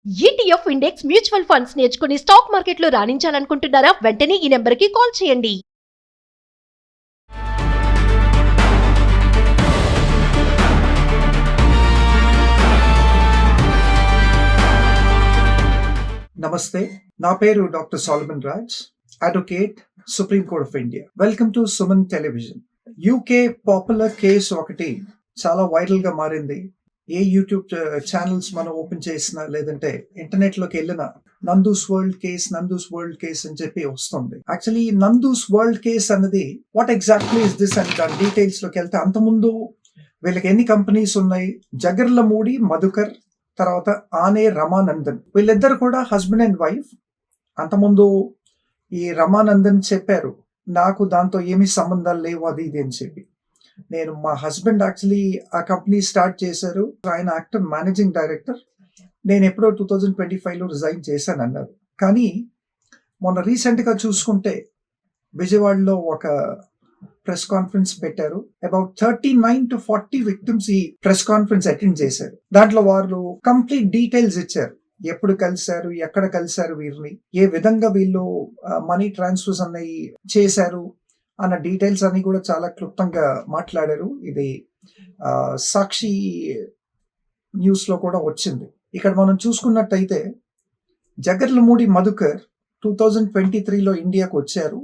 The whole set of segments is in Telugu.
ఈటీఎఫ్ ఇండెక్స్ మ్యూచువల్ ఫండ్స్ నేర్చుకుని స్టాక్ మార్కెట్లో రాణించాలనుకుంటున్నారా? వెంటనే ఈ నెంబర్కి కాల్ చేయండి. నమస్తే, నా పేరు doctor Solomon Raj, advocate, supreme court of India. Welcome to Suman television. UK popular case ఒకటి చాలా వైరల్ గా మారింది. ఏ యూట్యూబ్ ఛానల్స్ మనం ఓపెన్ చేసినా లేదంటే ఇంటర్నెట్ లోకి వెళ్ళినా నందూస్ వరల్డ్ కేస్ అని చెప్పి వస్తుంది. యాక్చువల్లీ నందూస్ వరల్డ్ కేస్ అన్నది వాట్ ఎగ్జాక్ట్లీ ఇస్ దిస్ అని దాని డీటెయిల్స్ లోకి వెళ్తే, అంతకుముందు వీళ్ళకి ఎన్ని కంపెనీస్ ఉన్నాయి? జగర్లమూడి మధుకర్, తర్వాత ఆనే రమానందన్, వీళ్ళిద్దరు కూడా హస్బెండ్ అండ్ వైఫ్. అంతకుముందు ఈ రమానందన్ చెప్పారు, నాకు దాంతో ఏమీ సంబంధాలు లేవు అది ఇది అని చెప్పి. నేను మా హస్బెండ్ యాక్చువల్లీ ఆ కంపెనీ స్టార్ట్ చేశారు, ఆయన యాక్టర్ మేనేజింగ్ డైరెక్టర్, నేను ఎప్పుడో 2025లో రిజైన్ చేశాను అన్నారు. కానీ మొన్న రీసెంట్గా చూసుకుంటే విజయవాడలో ఒక ప్రెస్ కాన్ఫరెన్స్ పెట్టారు. అబౌట్ 39 to 40 విక్టిమ్స్ ఈ ప్రెస్ కాన్ఫరెన్స్ అటెండ్ చేశారు. దాంట్లో వారు కంప్లీట్ డీటెయిల్స్ ఇచ్చారు. ఎప్పుడు కలిశారు, ఎక్కడ కలిశారు, వీరిని ఏ విధంగా వీళ్ళు మనీ ట్రాన్స్ఫర్స్ అన్నవి చేశారు అన్న డీటెయిల్స్ అన్ని కూడా చాలా క్లుప్తంగా మాట్లాడారు. ఇది సాక్షి న్యూస్ లో కూడా వచ్చింది. ఇక్కడ మనం చూసుకున్నట్టయితే జగర్లమూడి మధుకర్ 2023లో ఇండియాకు వచ్చారు.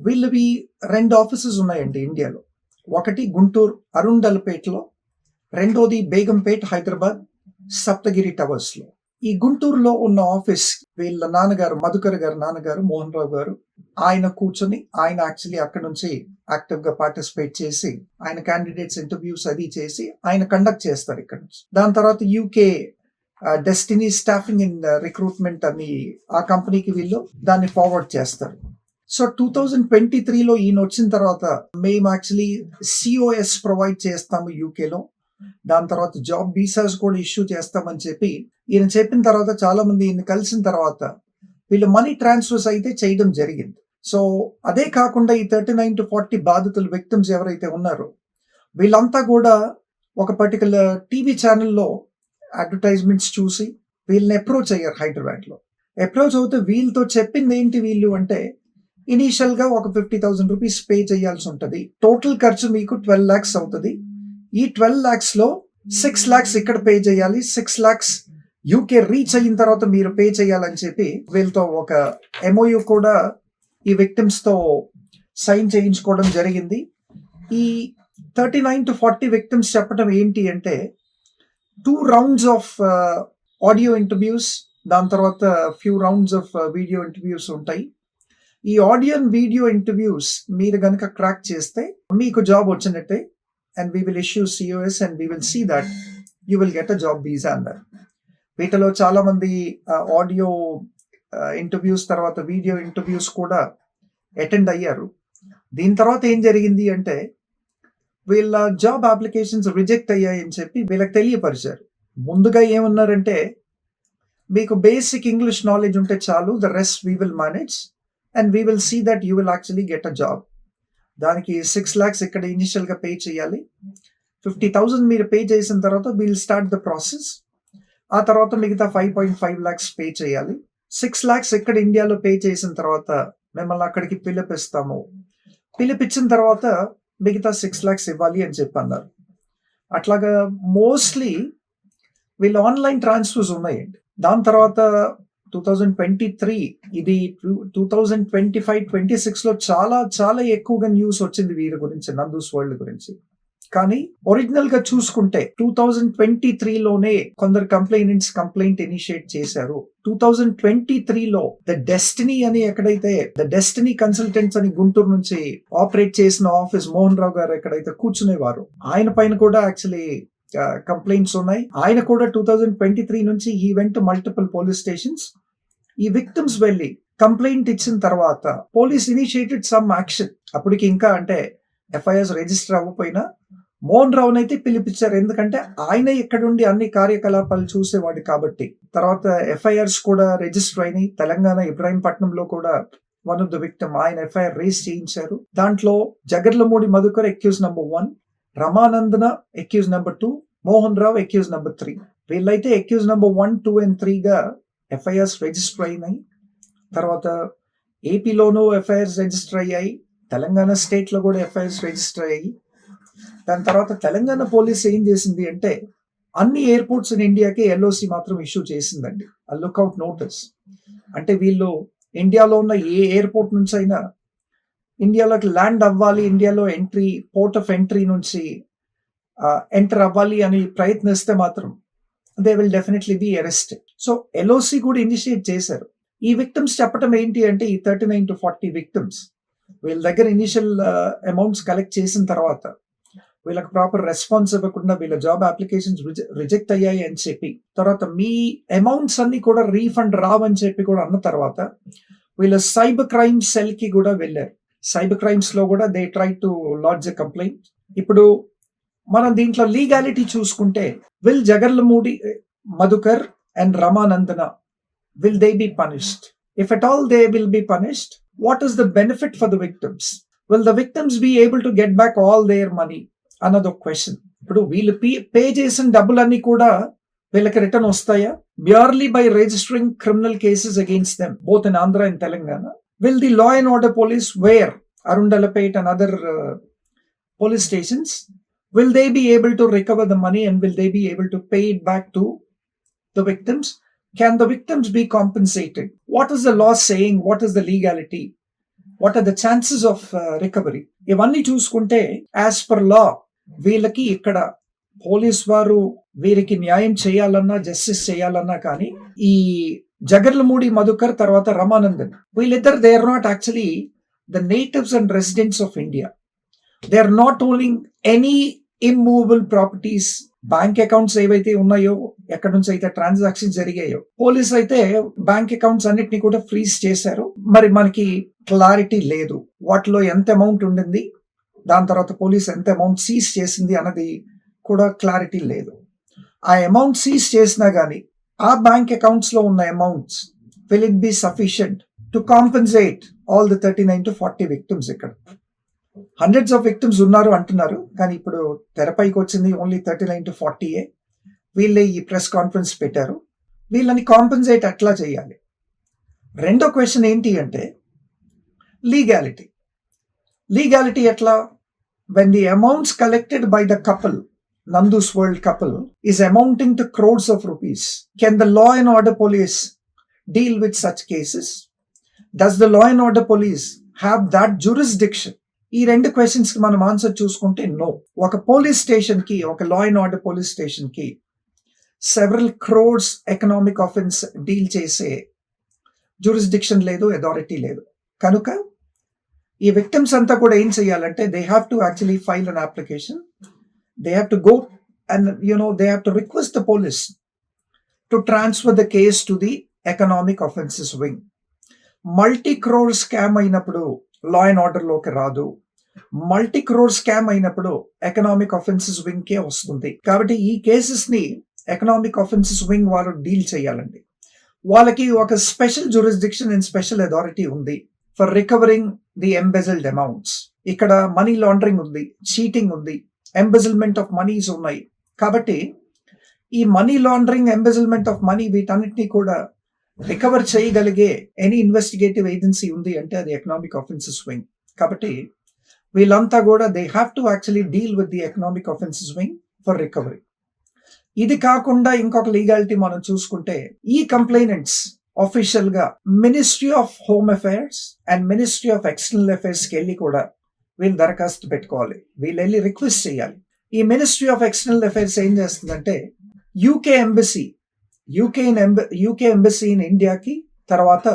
వీళ్ళవి 2 ఆఫీసెస్ ఉన్నాయండి ఇండియాలో. ఒకటి గుంటూరు అరుండల్పేటలో, రెండోది బేగంపేట్ హైదరాబాద్ సప్తగిరి టవర్స్ లో. ఈ గుంటూరులో ఉన్న ఆఫీస్ వీళ్ళ నాన్నగారు, మధుకర్ గారు నాన్నగారు మోహన్ రావు గారు, ఆయన కూర్చొని ఆయన యాక్చువల్లీ అక్కడ నుంచి యాక్టివ్ గా పార్టిసిపేట్ చేసి ఆయన క్యాండిడేట్స్ ఇంటర్వ్యూస్ అది చేసి ఆయన కండక్ట్ చేస్తారు ఇక్కడ నుంచి. దాని తర్వాత UK destiny staffing and recruitment అని ఆ కంపెనీకి వీళ్ళు దాన్ని ఫార్వర్డ్ చేస్తారు. సో 2023లో ఈయన వచ్చిన తర్వాత మేము యాక్చువల్లీ COS ప్రొవైడ్ చేస్తాము యూకేలో, దాని తర్వాత జాబ్ వీసాస్ కూడా ఇష్యూ చేస్తామని చెప్పి ఈయన చెప్పిన తర్వాత చాలా మంది ఈయన కలిసిన తర్వాత వీళ్ళు మనీ ట్రాన్స్ఫర్స్ అయితే చేయడం జరిగింది. సో అదే కాకుండా ఈ 39 to 40 బాధితులు విక్టిమ్స్ ఎవరైతే ఉన్నారో వీళ్ళంతా కూడా ఒక పర్టికులర్ టీవీ ఛానల్లో అడ్వర్టైజ్మెంట్స్ చూసి వీళ్ళని అప్రోచ్ అయ్యారు. హైదరాబాద్లో అప్రోచ్ అవుతే వీళ్ళతో చెప్పింది ఏంటి వీళ్ళు అంటే, ఇనీషియల్ గా ఒక 50,000 రూపీస్ పే చేయాల్సి ఉంటుంది, టోటల్ ఖర్చు మీకు 12 lakhs అవుతుంది. ఈ 12 lakhs లో 6 lakhs ఇక్కడ పే చేయాలి, 6 lakhs యూకే రీచ్ అయిన తర్వాత మీరు పే చేయాలని చెప్పి వీళ్ళతో ఒక MOU కూడా ఈ విక్టిమ్స్ తో సైన్ చేయించుకోవడం జరిగింది. ఈ 39 to 40 విక్టిమ్స్ చెప్పడం ఏంటి అంటే, 2 rounds ఆఫ్ ఆడియో ఇంటర్వ్యూస్, దాని తర్వాత few rounds of video interviews ఉంటాయి. ఈ ఆడియో అండ్ వీడియో ఇంటర్వ్యూస్ మీరు గనక క్రాక్ చేస్తే మీకు జాబ్ వచ్చినట్టే, and we will issue COS and we will see that you will get a job visa అన్నారు. వీటిలో చాలా మంది ఆడియో ఇంటర్వ్యూస్ తర్వాత వీడియో ఇంటర్వ్యూస్ కూడా అటెండ్ అయ్యారు. దీని తర్వాత ఏం జరిగింది అంటే, వీళ్ళ జాబ్ అప్లికేషన్స్ రిజెక్ట్ అయ్యాయి అని చెప్పి వీళ్ళకి తెలియపరిచారు. ముందుగా ఏమన్నారంటే, మీకు బేసిక్ ఇంగ్లీష్ నాలెడ్జ్ ఉంటే చాలు, the rest we will manage and we will see that you will actually get a job. దానికి 6 lakhs ఇక్కడ ఇనిషియల్ గా పే చేయాలి. 50,000 మీరు పే చేసిన తర్వాత వీల్ స్టార్ట్ ద ప్రాసెస్. ఆ తర్వాత మిగతా 5.5 lakhs పే చేయాలి. 6 lakhs ఇక్కడ ఇండియాలో పే చేసిన తర్వాత మిమ్మల్ని అక్కడికి పిలిపిస్తాము, పిలిపించిన తర్వాత మిగతా 6 lakhs ఇవ్వాలి అని చెప్పి అన్నారు. అట్లాగా మోస్ట్లీ వీళ్ళు ఆన్లైన్ ట్రాన్స్ఫర్స్ ఉన్నాయండి. దాని తర్వాత 2023 ఇది 2025-26లో చాలా చాలా ఎక్కువగా న్యూస్ వచ్చింది వీరి గురించి, నందూస్ వరల్డ్ గురించి. కానీ ఒరిజినల్ గా చూసుకుంటే 2023లోనే కొందరు కంప్లైంట్ ఇనిషియేట్ చేశారు. 2023లో ద డెస్టినీ అని ఎక్కడైతే ద డెస్టినీ కన్సల్టెంట్స్ అని గుంటూరు నుంచి ఆపరేట్ చేసిన ఆఫీస్ మోహన్ రావు గారు ఎక్కడైతే కూర్చునేవారు, ఆయన పైన కూడా యాక్చువల్లీ కంప్లైంట్స్ ఉన్నాయి. ఆయన కూడా 2023 నుంచి ఈ వెంట మల్టిపుల్ పోలీస్ స్టేషన్స్. ఈ విక్టిమ్స్ వెళ్ళి కంప్లైంట్ ఇచ్చిన తర్వాత పోలీస్ ఇనిషియేటెడ్ సమ్ యాక్షన్. అప్పటికి ఇంకా అంటే FIRs రిజిస్టర్ అవ్వకపోయినా మోహన్ రావుని అయితే పిలిపించారు, ఎందుకంటే ఆయన ఇక్కడుండి అన్ని కార్యకలాపాలు చూసేవాడు కాబట్టి. తర్వాత FIRs కూడా రిజిస్టర్ అయినాయి. తెలంగాణ ఇబ్రాహీంపట్నంలో కూడా వన్ ఆఫ్ ద విక్టిమ్ ఆయన FIR రేస్ చేయించారు. దాంట్లో Jagarlamudi Madhukar accused number 1, Ramanandana accused number 2, Mohan Rao accused number 3. వీళ్ళైతే అక్యూజ్ నెంబర్ 1, 2 and 3గా ఎఫ్ఐఆర్స్ రిజిస్టర్ అయినాయి. తర్వాత ఏపీలోనూ ఎఫ్ఐఆర్స్ రిజిస్టర్ అయ్యాయి, తెలంగాణ స్టేట్లో కూడా ఎఫ్ఐఆర్స్ రిజిస్టర్ అయ్యాయి. దాని తర్వాత తెలంగాణ పోలీస్ ఏం చేసింది అంటే అన్ని ఎయిర్పోర్ట్స్ ఇన్ ఇండియాకి ఎల్ఓసి మాత్రం ఇష్యూ చేసిందండి, ఆ లుక్అవుట్ నోటీస్. అంటే వీళ్ళు ఇండియాలో ఉన్న ఏ ఎయిర్పోర్ట్ నుంచి అయినా ఇండియాలోకి ల్యాండ్ అవ్వాలి, ఇండియాలో ఎంట్రీ, పోర్ట్ ఆఫ్ ఎంట్రీ నుంచి ఎంటర్ అవ్వాలి అని ప్రయత్నిస్తే మాత్రం they will definitely be arrested. So LOC కూడా ఇనిషియేట్ చేశారు. ఈ విక్టిమ్స్ చెప్పడం ఏంటి అంటే ఈ 39 to 40 విక్టిమ్స్ వీళ్ళ దగ్గర ఇనిషియల్ అమౌంట్స్ కలెక్ట్ చేసిన తర్వాత వీళ్ళకి ప్రాపర్ రెస్పాన్స్ ఇవ్వకుండా వీళ్ళ జాబ్ అప్లికేషన్స్ రిజెక్ట్ అయ్యాయి అని చెప్పి, తర్వాత మీ అమౌంట్స్ అన్ని కూడా రీఫండ్ రావని చెప్పి కూడా అన్న తర్వాత వీళ్ళ సైబర్ క్రైమ్ సెల్ కి కూడా వెళ్ళారు. సైబర్ క్రైమ్స్ లో కూడా they try to lodge a complaint. ఇప్పుడు మనం దీంట్లో లీగాలిటీ చూసుకుంటే will Jagarlamudi Madhukar and Ramanandana will they be punished? If at all they will be punished, what is the benefit for the victims? Will the victims be able to get back all their money? Another question. ఇప్పుడు వీళ్ళు పే చేసిన డబ్బులన్నీ కూడా వీళ్ళకి రిటర్న్ వస్తాయా? Merely by registering criminal cases against them, both in Andhra and Telangana. Will the law and order police, where Arundalapet and other police stations, will they be able to recover the money and will they be able to pay it back to the victims? Can the victims be compensated? What is the law saying? What is the legality? What are the chances of recovery? ఇవన్నీ చూసుకుంటే యాజ్ పర్ లా వీళ్ళకి ఇక్కడ పోలీస్ వారు వీరికి న్యాయం చేయాలన్నా, జస్టిస్ చేయాలన్నా కానీ ఈ జగర్లమూడి మధుకర్ తర్వాత రమానందన్ వీళ్ళిద్దరు they are not actually the natives and residents of India. They are not owning any immovable properties. Bank accounts ఏవైతే ఉన్నాయో, ఎక్కడి నుంచి అయితే ట్రాన్సాక్షన్ జరిగాయో, పోలీస్ అయితే బ్యాంక్ అకౌంట్స్ అన్నిటిని కూడా ఫ్రీజ్ చేశారు. మరి మనకి క్లారిటీ లేదు వాటిలో ఎంత అమౌంట్ ఉండింది, దాని తర్వాత పోలీస్ ఎంత అమౌంట్ సీజ్ చేసింది అన్నది కూడా క్లారిటీ లేదు. ఆ అమౌంట్ సీజ్ చేసినా గానీ ఆ బ్యాంక్ అకౌంట్స్ లో ఉన్న amounts will it be sufficient to compensate all the 39 to 40 victims? ఇక్కడ హండ్రెడ్స్ ఆఫ్ విక్టిమ్స్ ఉన్నారు అంటున్నారు, కానీ ఇప్పుడు తెరపైకి వచ్చింది ఓన్లీ 39 to 40. వీళ్ళే ఈ ప్రెస్ కాన్ఫరెన్స్ పెట్టారు. వీళ్ళని కాంపెన్సేట్ ఎట్లా చేయాలి? రెండో క్వశ్చన్ ఏంటి అంటే లీగాలిటీ. లీగాలిటీ ఎట్లా? when the amounts collected by the couple, Nandu's World couple, is amounting to crores of rupees, can the law and order police deal with such cases? Does the law and order police have that jurisdiction? ఈ రెండు క్వశ్చన్స్ కి మనం ఆన్సర్ చూసుకుంటే నో. ఒక పోలీస్ స్టేషన్ కి, ఒక law and order police station కి several crores economic offence deal చేసే జ్యూరిస్డిక్షన్ లేదు, అథారిటీ లేదు. కనుక ఈ విక్టిమ్స్ అంతా కూడా ఏం చేయాలంటే they have to actually file an application. They have to go and they have to request the police to transfer the case to the economic offences wing. Multi crore scam అయినప్పుడు లా అండ్ ఆర్డర్ లోకి రాదు. మల్టీ క్రోర్ స్కామ్ అయినప్పుడు ఎకనామిక్ ఆఫెన్సెస్ వింగ్ కే వస్తుంది. కాబట్టి ఈ కేసెస్ ని ఎకనామిక్ ఆఫెన్సెస్ వింగ్ వారు డీల్ చేయాలండి. వాళ్ళకి ఒక special jurisdiction and special authority ఉంది ఫర్ రికవరింగ్ ది ఎంబెజిల్డ్ అమౌంట్స్. ఇక్కడ మనీ లాండరింగ్ ఉంది, చీటింగ్ ఉంది, ఎంబెజిల్మెంట్ ఆఫ్ మనీస్ ఉన్నాయి. కాబట్టి ఈ మనీ లాండరింగ్, ఎంబెజిల్మెంట్ ఆఫ్ మనీ వీటన్నిటినీ కూడా రికవర్ చేయగలిగే ఎనీ ఇన్వెస్టిగేటివ్ ఏజెన్సీ ఉంది అంటే అది ఎకనామిక్ ఆఫెన్సెస్ వింగ్. కాబట్టి వీళ్ళంతా కూడా they have to actually deal with the economic offences wing for recovery. ఇది కాకుండా ఇంకొక లీగాలిటీ మనం చూసుకుంటే ఈ కంప్లైనెంట్స్ ఆఫీషియల్ గా ministry of home affairs and ministry of external affairs కి వెళ్ళి కూడా వీళ్ళు దరఖాస్తు పెట్టుకోవాలి, వీళ్ళు వెళ్ళి రిక్వెస్ట్ చేయాలి. ఈ మినిస్ట్రీ ఆఫ్ ఎక్స్టర్నల్ అఫైర్స్ ఏం చేస్తుందంటే యూకే ఎంబసీ ఇన్ ఇండియాకి, తర్వాత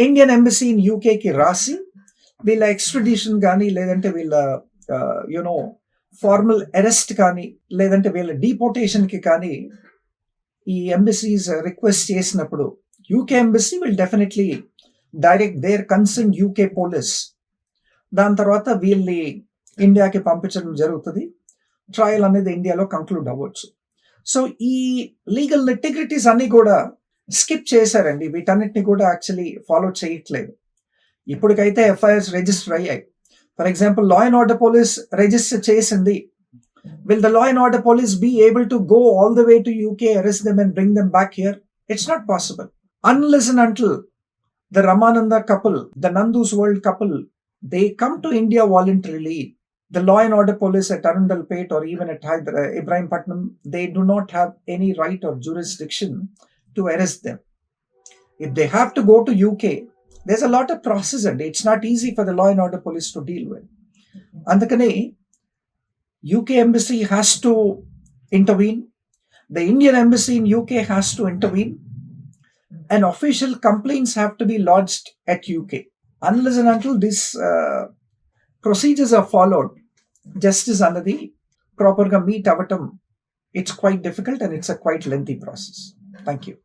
ఇండియన్ ఎంబసీ ఇన్ యూకేకి రాసి వీళ్ళ ఎక్స్ట్రడిషన్ కానీ, లేదంటే వీళ్ళ ఫార్మల్ అరెస్ట్ కానీ, లేదంటే వీళ్ళ డిపోర్టేషన్ కి కానీ ఈ ఎంబసీస్ రిక్వెస్ట్ చేసినప్పుడు UK embassy will definitely direct there concern UK police. దాని తర్వాత వీళ్ళని ఇండియాకి పంపించడం జరుగుతుంది. ట్రయల్ అనేది ఇండియాలో కంక్లూడ్ అవ్వచ్చు. సో ఈ లీగల్ ఇంటిగ్రిటీస్ అన్ని కూడా స్కిప్ చేశారండి. వీటన్నిటిని కూడా యాక్చువల్లీ ఫాలో చేయట్లేదు. ఇప్పటికైతే ఎఫ్ఐఆర్స్ రిజిస్టర్ అయ్యాయి. For example law and order police register చేసింది. Will the law and order police be able to go all the way to UK, arrest them and bring them back here? It's not possible. unless and until the Ramananda couple, the Nandu's World couple, they come to India voluntarily, the law and order police at Arundalpet or even at Ibrahimpatnam, they do not have any right or jurisdiction to arrest them. If they have to go to UK, there's a lot of process and it's not easy for the law and order police to deal with. Andakane, UK embassy has to intervene. The Indian embassy in UK has to intervene. And official complaints have to be lodged at UK. Unless and until these procedures are followed, justice anadi proper ga meet avatam, it's quite difficult and it's a quite lengthy process. Thank you.